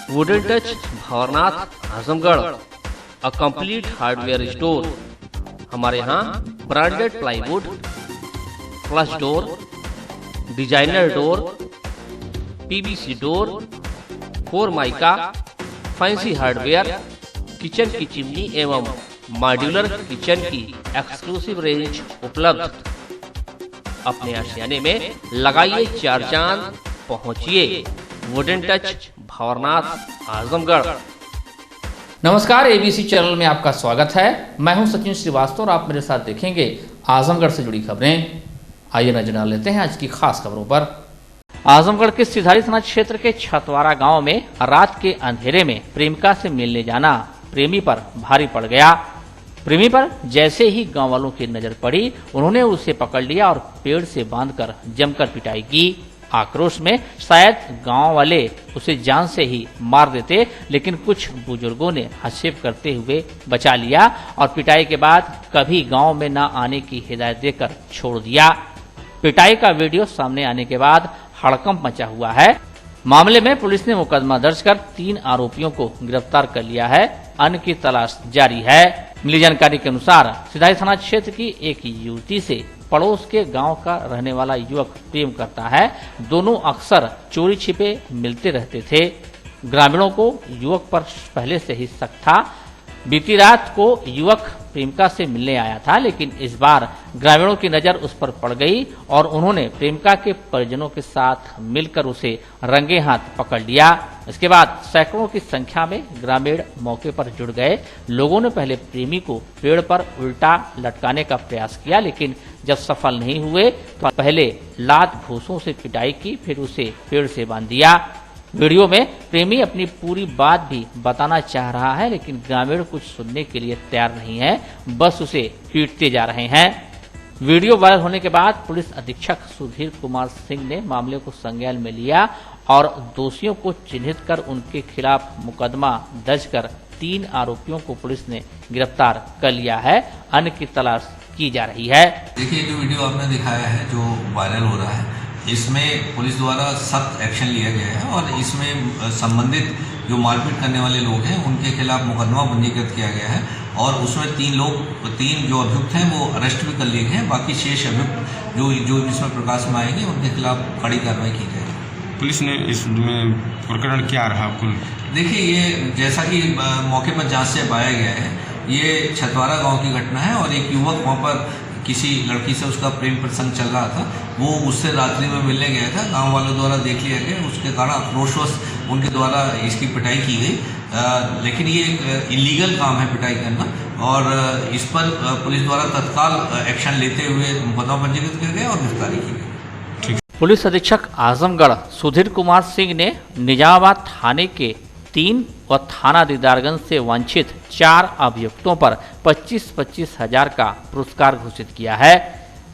Wooden touch Bhanwarnath Azamgarh, a complete hardware store. हमारे यहाँ branded plywood, flush door, designer door, PVC door, formica, fancy hardware, kitchen की chimney एवं modular kitchen की exclusive range उपलब्ध। अपने आशियाने में लगाइए 4 चांद, पहुंचिए वुडन टच भंवरनाथ आजमगढ़। नमस्कार, एबीसी चैनल में आपका स्वागत है। मैं हूं सचिन श्रीवास्तव और आप मेरे साथ देखेंगे आजमगढ़ से जुड़ी खबरें। आइए नजर डाल लेते हैं आज की खास खबरों पर। आजमगढ़ के सिधारी थाना क्षेत्र के छतवारा गांव में रात के अंधेरे में प्रेमिका से मिलने जाना प्रेमी पर भारी पड़ गया। प्रेमी पर जैसे ही गांव वालों की नजर पड़ी, उन्होंने उसे पकड़ लिया और पेड़ से बांधकर जमकर पिटाई की। आक्रोश में शायद गांव वाले उसे जान से ही मार देते, लेकिन कुछ बुजुर्गों ने हस्तक्षेप करते हुए बचा लिया और पिटाई के बाद कभी गांव में न आने की हिदायत देकर छोड़ दिया। पिटाई का वीडियो सामने आने के बाद हड़कंप मचा हुआ है। मामले में पुलिस ने मुकदमा दर्ज कर 3 आरोपियों को गिरफ्तार कर लिया है। अन्य की तलाश जारी है। मिली जानकारी के अनुसार सिधारी थाना क्षेत्र की एक युवती से पड़ोस के गांव का रहने वाला युवक प्रेम करता है। दोनों अक्सर चोरी छिपे मिलते रहते थे। ग्रामीणों को युवक पर पहले से ही शक था। बीती रात को युवक प्रेमिका से मिलने आया था, लेकिन इस बार ग्रामीणों की नजर उस पर पड़ गई और उन्होंने प्रेमिका के परिजनों के साथ मिलकर उसे रंगे हाथ पकड़ लिया। इसके बाद सैकड़ों की संख्या में ग्रामीण मौके पर जुड़ गए। लोगों ने पहले प्रेमी को पेड़ पर उल्टा लटकाने का प्रयास किया, लेकिन जब सफल नहीं हुए तो पहले लात घूंसों से पिटाई की, फिर उसे पेड़ से बांध दिया। वीडियो में प्रेमी अपनी पूरी बात भी बताना चाह रहा है, लेकिन ग्रामीण कुछ सुनने के लिए तैयार नहीं है, बस उसे पीटते जा रहे हैं। वीडियो वायरल होने के बाद पुलिस अधीक्षक सुधीर कुमार सिंह ने मामले को संज्ञान में लिया और दोषियों को चिन्हित कर उनके खिलाफ मुकदमा दर्ज कर 3 आरोपियों को पुलिस ने गिरफ्तार कर लिया है। अन्य की तलाश की जा रही है। देखिए, जो वीडियो आपने दिखाया है, जो वायरल हो रहा है, इसमें पुलिस द्वारा सख्त एक्शन लिया गया है और इसमें संबंधित जो मारपीट करने वाले लोग हैं उनके खिलाफ मुकदमा पंजीकृत किया गया है और उसमें 3 जो अभियुक्त हैं वो अरेस्ट भी कर लिए गए हैं। बाकी शेष अभियुक्त जो इसमें प्रकाश में आएंगे उनके खिलाफ कड़ी कार्रवाई की जाएगी। पुलिस ने इसमें प्रकरण क्या रहा कुल? देखिए, ये जैसा कि मौके पर जांच से पाया गया है, ये छतवारा गांव की घटना है और एक युवक वहां पर किसी लड़की से उसका प्रेम प्रसंग चल रहा था। वो उससे रात्रि में मिलने गया था। गांव वालों द्वारा देख लिया गया, उसके कारण आक्रोशवश उनके द्वारा इसकी पिटाई की गई। लेकिन ये एक इलीगल काम है पिटाई करना और इस पर पुलिस द्वारा तत्काल एक्शन लेते हुए मुकदमा पंजीकृत किया गया और गिरफ्तारी की गई। पुलिस अधीक्षक आजमगढ़ सुधीर कुमार सिंह ने निजामाबाद थाने के 3 व थाना दीदारगंज से वांछित 4 अभियुक्तों पर 25-25 हजार का पुरस्कार घोषित किया है।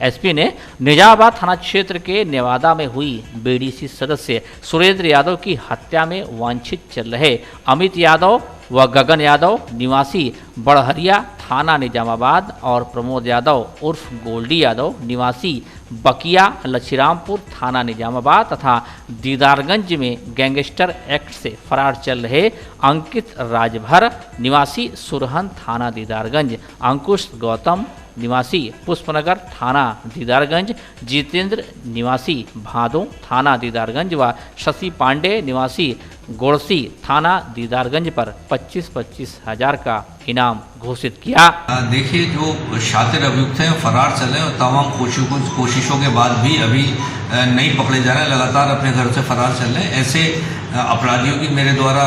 एसपी ने निजामाबाद थाना क्षेत्र के नेवादा में हुई बीडीसी सदस्य सुरेंद्र यादव की हत्या में वांछित चल रहे अमित यादव व गगन यादव निवासी बड़हरिया थाना निजामाबाद और प्रमोद यादव उर्फ गोल्डी यादव निवासी बकिया लछीरामपुर थाना निजामाबाद तथा दीदारगंज में गैंगस्टर एक्ट से फरार चल रहे अंकित राजभर निवासी सुरहन थाना दीदारगंज, अंकुश गौतम निवासी पुष्पनगर थाना दीदारगंज, जितेंद्र निवासी भादों थाना दीदारगंज व शशि पांडे निवासी गोड़सी थाना दीदारगंज पर 25-25 हजार का इनाम घोषित किया। देखिए, जो शातिर अभियुक्त हैं फरार चल रहे हैं और तमाम कोशिशों के बाद भी अभी नहीं पकड़े जा रहे हैं, लगातार अपने घर से फरार चल रहे हैं। ऐसे अपराधियों की मेरे द्वारा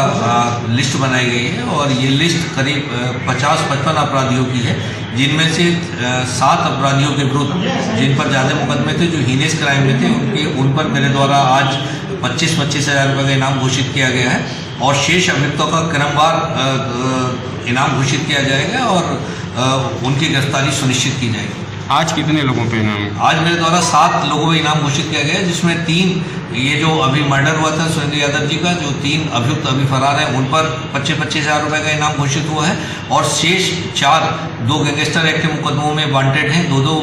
लिस्ट बनाई गई है और ये लिस्ट करीब 50-55 अपराधियों की है, जिनमें से 7 अपराधियों के विरुद्ध जिन पर ज़्यादा मुकदमे थे, जो हीनेस क्राइम में थे, उन पर मेरे द्वारा आज 25-25 हजार रुपये का इनाम घोषित किया गया है और शेष अभियुक्तों का क्रमवार इनाम घोषित किया जाएगा और उनकी गिरफ्तारी सुनिश्चित की जाएगी। आज कितने लोगों पे इनाम? आज मेरे द्वारा 7 लोगों पे इनाम घोषित किया गया है, जिसमें 3 ये जो अभी मर्डर हुआ था सुरेंद्र यादव जी का, जो 3 अभियुक्त अभी फरार हैं, उन पर 25-25 हजार रुपये का इनाम घोषित हुआ है और शेष 4 2 गैंगस्टर एक्ट के मुकदमों में वांटेड हैं, 2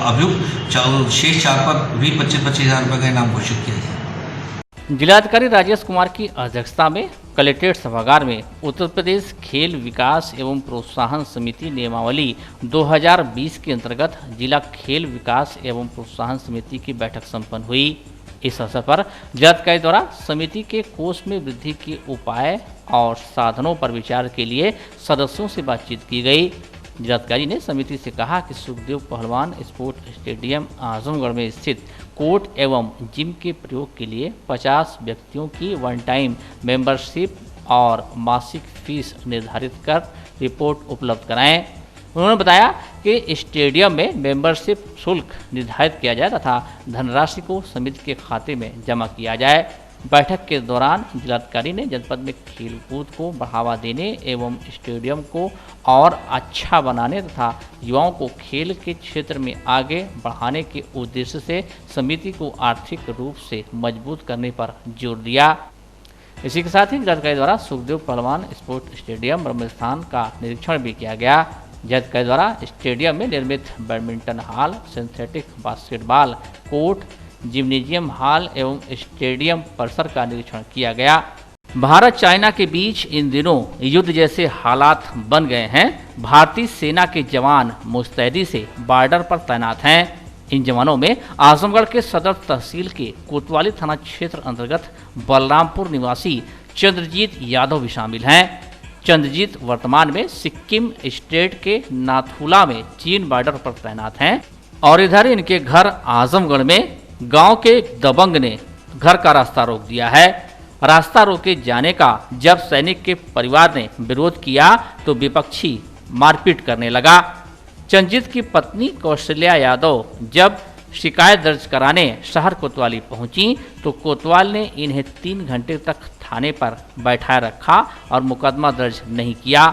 अभियुक्त, शेष 4 पर भी 25-25 हजार रुपये का इनाम घोषित किया गया। जिलाधिकारी राजेश कुमार की अध्यक्षता में कलेक्ट्रेट सभागार में उत्तर प्रदेश खेल विकास एवं प्रोत्साहन समिति नियमावली 2020 के अंतर्गत जिला खेल विकास एवं प्रोत्साहन समिति की बैठक संपन्न हुई। इस अवसर पर जिलाधिकारी द्वारा समिति के कोष में वृद्धि के उपाय और साधनों पर विचार के लिए सदस्यों से बातचीत की गई। जिलाधिकारी ने समिति से कहा कि सुखदेव पहलवान स्पोर्ट स्टेडियम आजमगढ़ में स्थित कोर्ट एवं जिम के प्रयोग के लिए 50 व्यक्तियों की वन टाइम मेंबरशिप और मासिक फीस निर्धारित कर रिपोर्ट उपलब्ध कराएं। उन्होंने बताया कि स्टेडियम में मेंबरशिप शुल्क निर्धारित किया जाए तथा धनराशि को समिति के खाते में जमा किया जाए। बैठक के दौरान जिलाधिकारी ने जनपद में खेलकूद को बढ़ावा देने एवं स्टेडियम को और अच्छा बनाने तथा युवाओं को खेल के क्षेत्र में आगे बढ़ाने के उद्देश्य से समिति को आर्थिक रूप से मजबूत करने पर जोर दिया। इसी के साथ ही जिलाधिकारी द्वारा सुखदेव पहलवान स्पोर्ट स्टेडियम ब्रह्मस्थान का निरीक्षण भी किया गया। जिलाधिकारी द्वारा स्टेडियम में निर्मित badminton hall, synthetic basketball court, gymnasium hall एवं स्टेडियम परिसर का निरीक्षण किया गया। भारत चाइना के बीच इन दिनों युद्ध जैसे हालात बन गए हैं। भारतीय सेना के जवान मुस्तैदी से बॉर्डर पर तैनात हैं। इन जवानों में आजमगढ़ के सदर तहसील के कोतवाली थाना क्षेत्र अंतर्गत बलरामपुर निवासी चंद्रजीत यादव भी शामिल हैं। चंद्रजीत वर्तमान में सिक्किम स्टेट के नाथुला में चीन बॉर्डर पर तैनात हैं और इधर इनके घर आजमगढ़ में गांव के दबंग ने घर का रास्ता रोक दिया है। रास्ता रोके जाने का जब सैनिक के परिवार ने विरोध किया तो विपक्षी मारपीट करने लगा। चंद्रजीत की पत्नी कौशल्या यादव जब शिकायत दर्ज कराने शहर कोतवाली पहुंची तो कोतवाल ने इन्हें 3 घंटे तक थाने पर बैठाए रखा और मुकदमा दर्ज नहीं किया।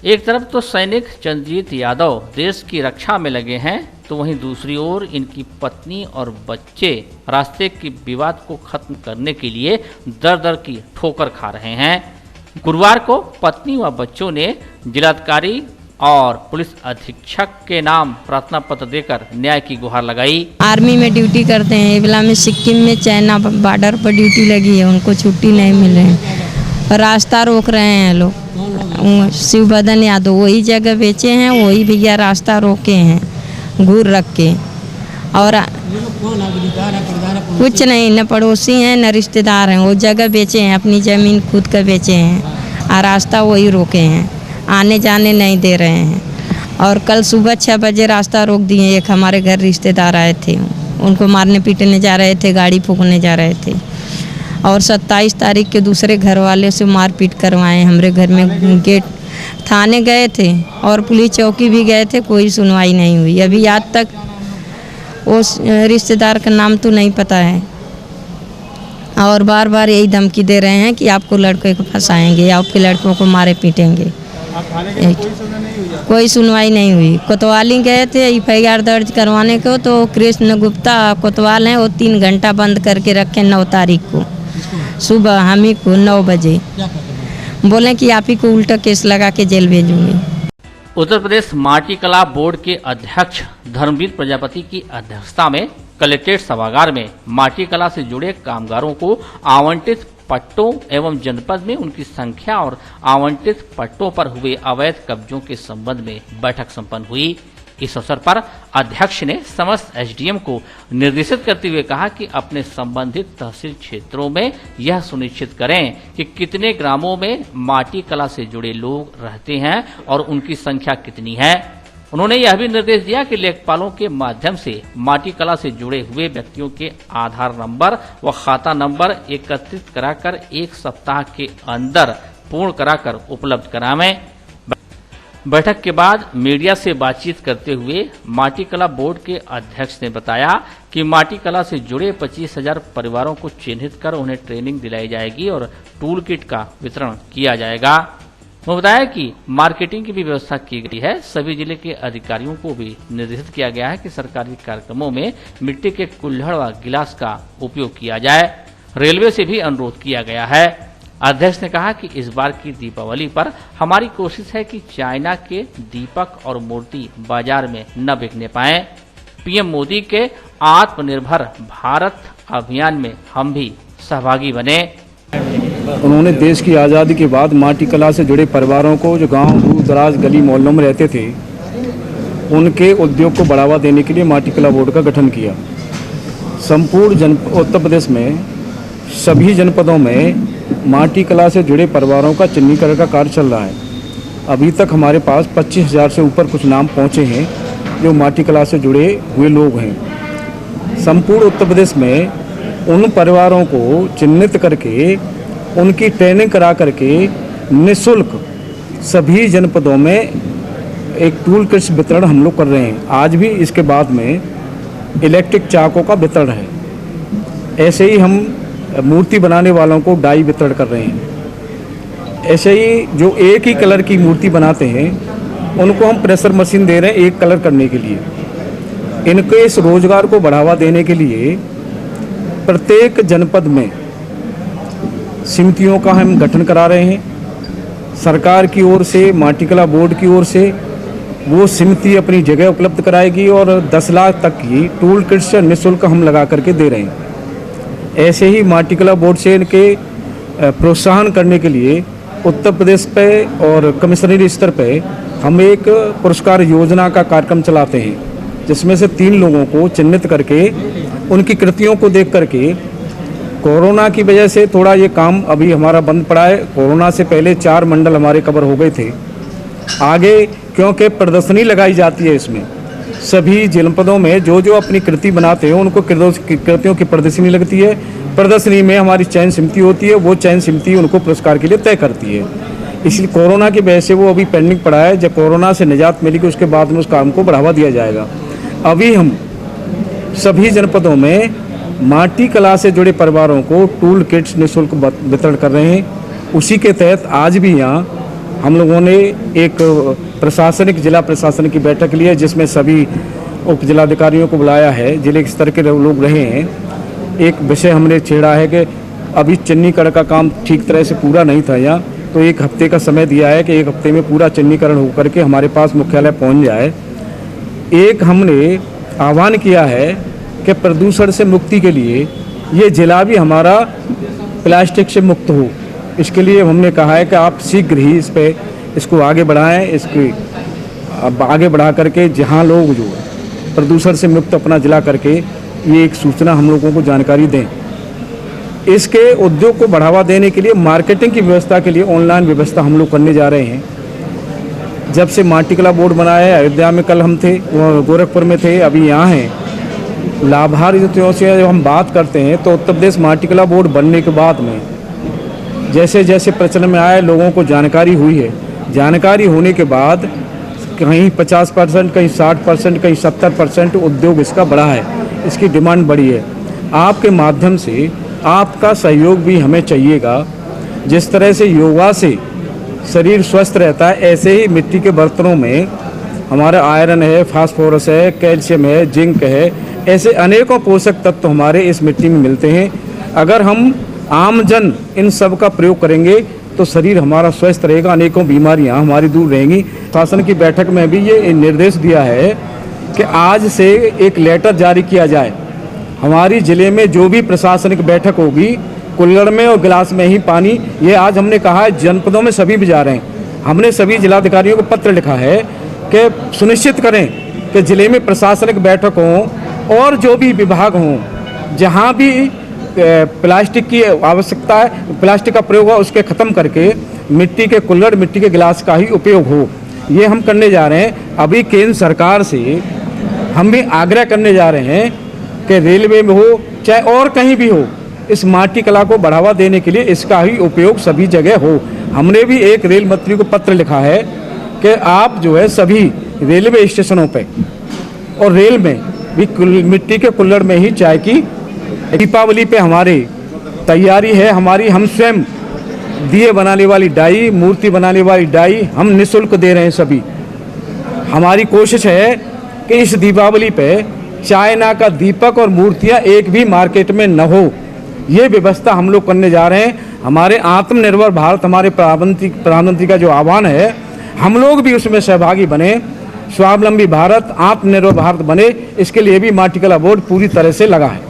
एक तरफ तो सैनिक चंद्रजीत यादव देश की रक्षा में लगे हैं तो वहीं दूसरी ओर इनकी पत्नी और बच्चे रास्ते के विवाद को खत्म करने के लिए दर दर की ठोकर खा रहे हैं। गुरुवार को पत्नी व बच्चों ने जिलाधिकारी और पुलिस अधीक्षक के नाम प्रार्थना पत्र देकर न्याय की गुहार लगाई। आर्मी में ड्यूटी करते हैं, इबला में सिक्किम में चाइना बॉर्डर पर ड्यूटी लगी है, उनको छुट्टी नहीं मिल रही है। रास्ता रोक रहे हैं लोग। शिवबदन यादव वही जगह बेचे हैं, वही भैया रास्ता रोके हैं घूर रख के। और कुछ नहीं, न पड़ोसी हैं न रिश्तेदार हैं, वो जगह बेचे हैं, अपनी ज़मीन खुद का बेचे हैं और रास्ता वही रोके हैं, आने जाने नहीं दे रहे हैं। और कल सुबह 6 बजे रास्ता रोक दिए। एक हमारे घर रिश्तेदार आए थे, उनको मारने पीटने जा रहे थे, गाड़ी फूकने जा रहे थे। और 27 तारीख के दूसरे घर वाले से मारपीट करवाए हमारे घर में। गेट थाने गए थे और पुलिस चौकी भी गए थे, कोई सुनवाई नहीं हुई। अभी आज तक उस रिश्तेदार का नाम तो नहीं पता है और बार बार यही धमकी दे रहे हैं कि आपको लड़के को फंसाएंगे, आपके लड़कों को मारे पीटेंगे। कोई सुनवाई नहीं हुई। कोतवाली गए थे FIR दर्ज करवाने को तो कृष्ण गुप्ता कोतवाल हैं, वो 3 घंटा बंद करके रखे 9 तारीख को सुबह हम ही को 9 बजे। बोले कि आप ही को उल्टा केस लगा के जेल भेजूंगी। उत्तर प्रदेश माटी कला बोर्ड के अध्यक्ष धर्मवीर प्रजापति की अध्यक्षता में कलेक्ट्रेट सभागार में माटी कला से जुड़े कामगारों को आवंटित पट्टों एवं जनपद में उनकी संख्या और आवंटित पट्टों पर हुए अवैध कब्जों के संबंध में बैठक संपन्न हुई। इस अवसर पर अध्यक्ष ने समस्त SDM को निर्देशित करते हुए कहा कि अपने संबंधित तहसील क्षेत्रों में यह सुनिश्चित करें कि कितने ग्रामों में माटी कला से जुड़े लोग रहते हैं और उनकी संख्या कितनी है। उन्होंने यह भी निर्देश दिया कि लेखपालों के माध्यम से माटी कला से जुड़े हुए व्यक्तियों के आधार नंबर व खाता नंबर एकत्रित कराकर 1 सप्ताह के अंदर पूर्ण कराकर उपलब्ध करावें। बैठक के बाद मीडिया से बातचीत करते हुए माटी कला बोर्ड के अध्यक्ष ने बताया कि माटी कला से जुड़े 25,000 परिवारों को चिन्हित कर उन्हें ट्रेनिंग दिलाई जाएगी और टूल किट का वितरण किया जाएगा। उन्होंने बताया कि मार्केटिंग की भी व्यवस्था की गई है। सभी जिले के अधिकारियों को भी निर्देशित किया गया है कि सरकारी कार्यक्रमों में मिट्टी के कुल्हड़ व गिलास का उपयोग किया जाए। रेलवे से भी अनुरोध किया गया है। अध्यक्ष ने कहा कि इस बार की दीपावली पर हमारी कोशिश है कि चाइना के दीपक और मूर्ति बाजार में न बिकने पाए। PM मोदी के आत्मनिर्भर भारत अभियान में हम भी सहभागी बने। उन्होंने देश की आज़ादी के बाद माटी कला से जुड़े परिवारों को, जो गांव दूर दराज गली मोहल्लों में रहते थे, उनके उद्योग को बढ़ावा देने के लिए माटी कला बोर्ड का गठन किया। संपूर्ण उत्तर प्रदेश में सभी जनपदों में माटी कला से जुड़े परिवारों का चिन्हीकरण का कार्य चल रहा है। अभी तक हमारे पास 25,000 से ऊपर कुछ नाम पहुँचे हैं जो माटी कला से जुड़े हुए लोग हैं। संपूर्ण उत्तर प्रदेश में उन परिवारों को चिन्हित करके उनकी ट्रेनिंग करा करके निःशुल्क सभी जनपदों में एक टूल किट्स वितरण हम लोग कर रहे हैं। आज भी इसके बाद में इलेक्ट्रिक चाकों का वितरण है। ऐसे ही हम मूर्ति बनाने वालों को डाई वितरण कर रहे हैं। ऐसे ही जो एक ही कलर की मूर्ति बनाते हैं उनको हम प्रेशर मशीन दे रहे हैं एक कलर करने के लिए। इनके इस रोजगार को बढ़ावा देने के लिए प्रत्येक जनपद में समितियों का हम गठन करा रहे हैं। सरकार की ओर से, माटी कला बोर्ड की ओर से वो समिति अपनी जगह उपलब्ध कराएगी और 10 लाख तक की टूल किट्स निःशुल्क हम लगा करके दे रहे हैं। ऐसे ही माटी कला बोर्ड से इनके प्रोत्साहन करने के लिए उत्तर प्रदेश पे और कमिश्नरी स्तर पे हम एक पुरस्कार योजना का कार्यक्रम चलाते हैं, जिसमें से 3 लोगों को चिन्हित करके उनकी कृतियों को देख करके, कोरोना की वजह से थोड़ा ये काम अभी हमारा बंद पड़ा है। कोरोना से पहले 4 मंडल हमारे कवर हो गए थे। आगे क्योंकि प्रदर्शनी लगाई जाती है, इसमें सभी जनपदों में जो जो अपनी कृति बनाते हैं उनको कृतियों की प्रदर्शनी लगती है। प्रदर्शनी में हमारी चयन समिति होती है, वो चयन समिति उनको पुरस्कार के लिए तय करती है। इसलिए कोरोना की वजह से वो अभी पेंडिंग पड़ा है। जब कोरोना से निजात मिलेगी उसके बाद में उस काम को बढ़ावा दिया जाएगा। अभी हम सभी जनपदों में माटी कला से जुड़े परिवारों को टूल किट्स निःशुल्क वितरण कर रहे हैं। उसी के तहत आज भी यहाँ हम लोगों ने एक जिला प्रशासन की बैठक ली है, जिसमें सभी उप जिलाधिकारियों को बुलाया है। जिले के स्तर के लोग रहे हैं। एक विषय हमने छेड़ा है कि अभी चिन्हीकरण का काम ठीक तरह से पूरा नहीं था यहाँ, तो 1 हफ्ते का समय दिया है कि 1 हफ्ते में पूरा चिन्हीकरण होकर के हमारे पास मुख्यालय पहुँच जाए। एक हमने आह्वान किया है कि प्रदूषण से मुक्ति के लिए ये जिला भी हमारा प्लास्टिक से मुक्त हो। इसके लिए हमने कहा है कि आप शीघ्र ही इसको आगे बढ़ाएं। इसकी आगे बढ़ा करके जहां लोग जो प्रदूषण से मुक्त अपना जिला करके ये एक सूचना हम लोगों को जानकारी दें। इसके उद्योग को बढ़ावा देने के लिए मार्केटिंग की व्यवस्था के लिए ऑनलाइन व्यवस्था हम लोग करने जा रहे हैं। जब से माटी कला बोर्ड बना है, अयोध्या में कल हम थे, गोरखपुर में थे, अभी यहाँ हैं। लाभार्थियों से जब हम बात करते हैं तो उत्तर प्रदेश माटी कला बोर्ड बनने के बाद में जैसे जैसे प्रचलन में आए, लोगों को जानकारी हुई है। जानकारी होने के बाद कहीं 50%, कहीं 60%, कहीं 70% उद्योग इसका बढ़ा है, इसकी डिमांड बढ़ी है। आपके माध्यम से आपका सहयोग भी हमें चाहिएगा। जिस तरह से योगा से शरीर स्वस्थ रहता है, ऐसे ही मिट्टी के बर्तनों में हमारा आयरन है, फास्फोरस है, कैल्शियम है, जिंक है, ऐसे अनेकों पोषक तत्व हमारे इस मिट्टी में मिलते हैं। अगर हम आमजन इन सब का प्रयोग करेंगे तो शरीर हमारा स्वस्थ रहेगा, अनेकों बीमारियां हमारी दूर रहेंगी। शासन की बैठक में भी ये निर्देश दिया है कि आज से एक लेटर जारी किया जाए। हमारी ज़िले में जो भी प्रशासनिक बैठक होगी, कुल्हड़ में और गिलास में ही पानी, ये आज हमने कहा है जनपदों में सभी भी जा रहे हैं। हमने सभी जिलाधिकारियों को पत्र लिखा है कि सुनिश्चित करें कि ज़िले में प्रशासनिक बैठक हों और जो भी विभाग हों, जहाँ भी प्लास्टिक की आवश्यकता है, प्लास्टिक का प्रयोग हो, उसके ख़त्म करके मिट्टी के कुल्हड़, मिट्टी के गिलास का ही उपयोग हो। ये हम करने जा रहे हैं। अभी केंद्र सरकार से हम भी आग्रह करने जा रहे हैं कि रेलवे में हो चाहे और कहीं भी हो, इस माटी कला को बढ़ावा देने के लिए इसका ही उपयोग सभी जगह हो। हमने भी एक रेल मंत्री को पत्र लिखा है कि आप जो है सभी रेलवे स्टेशनों पे और रेल में भी मिट्टी के कुल्हड़ में ही चाय की, दीपावली पे हमारी तैयारी है। हमारी हम स्वयं दिए बनाने वाली डाई, मूर्ति बनाने वाली डाई हम निःशुल्क दे रहे हैं सभी। हमारी कोशिश है कि इस दीपावली पे चाइना का दीपक और मूर्तियां एक भी मार्केट में न हो, ये व्यवस्था हम लोग करने जा रहे हैं। हमारे आत्मनिर्भर भारत, हमारे प्रधानमंत्री का जो आह्वान है, हम लोग भी उसमें सहभागी बने। स्वावलंबी भारत, आत्मनिर्भर भारत बने, इसके लिए भी माटी कला बोर्ड पूरी तरह से लगा है।